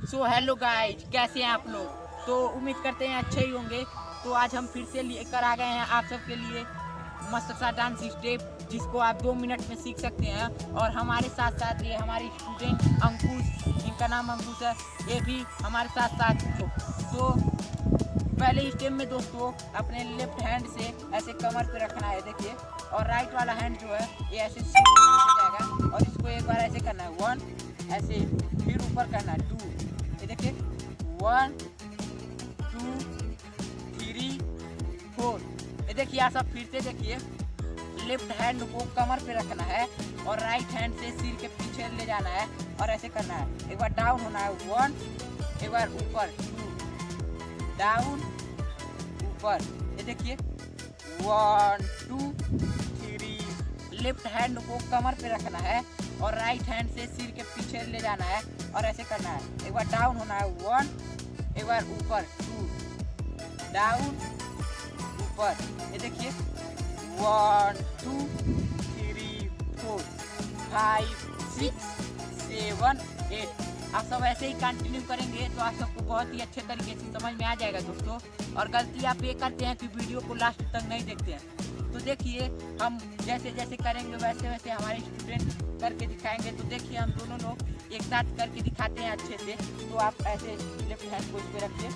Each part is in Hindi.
सो हेलो गाइज, कैसे हैं आप लोग। तो उम्मीद करते हैं अच्छे ही होंगे। तो आज हम फिर से लेकर आ गए हैं आप सबके लिए मस्त सा डांस स्टेप जिसको आप 2 मिनट में सीख सकते हैं। और हमारे साथ साथ ये हमारे स्टूडेंट अंकुश, इनका नाम अंकुश है, ये भी हमारे साथ साथ हो। तो पहले स्टेप में दोस्तों अपने लेफ्ट हैंड से ऐसे कमर पे रखना है, देखिए। और राइट वाला हैंड जो है ये ऐसे सीधे हो जाएगा और इसको एक बार ऐसे करना है 1, ऐसे फिर ऊपर करना है 2, ये देखिए 1 2 3 4। ये देखिए आप सब फिर से देखिए, लेफ्ट हैंड को कमर पे रखना है और राइट हैंड से सिर के पीछे ले जाना है और ऐसे करना है। एक बार डाउन होना है 1, एक बार ऊपर 2, डाउन ऊपर, ये देखिए 1 2 3। लेफ्ट हैंड को कमर पे रखना है और राइट हैंड से सिर के पीछे ले जाना है और ऐसे करना है। एक बार डाउन होना है 1, एक बार ऊपर 2, डाउन ऊपर, ये देखिए 1 2 3 4 5 6 7 8। आप सब ऐसे ही कंटिन्यू करेंगे तो आप सबको बहुत ही अच्छे तरीके से समझ में आ जाएगा दोस्तों। और गलती आप ये करते हैं कि वीडियो को लास्ट तक नहीं देखते हैं। तो देखिए हम जैसे जैसे करेंगे वैसे वैसे हमारे स्टूडेंट करके दिखाएंगे। तो देखिए हम दोनों लोग एक साथ करके दिखाते हैं अच्छे से। तो आप ऐसे लेफ्ट हैंड को इस पर रखिए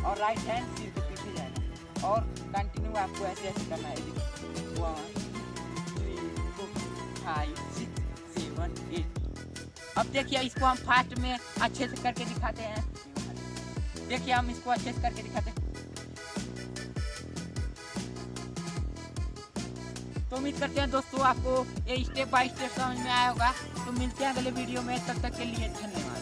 और राइट हैंड सिर के पीछे जाएगा और कंटिन्यू आपको ऐसे ऐसे करना है। 1 3 4 5 6 7 8। अब देखिए इसको हम फास्ट में अच्छे से करके दिखाते हैं। देखिए हम इसको अच्छे से करके दिखाते हैं। तो उम्मीद करते हैं दोस्तों आपको ये स्टेप बाय स्टेप समझ में आया होगा। तो मिलते हैं अगले वीडियो में, तब तक के लिए धन्यवाद।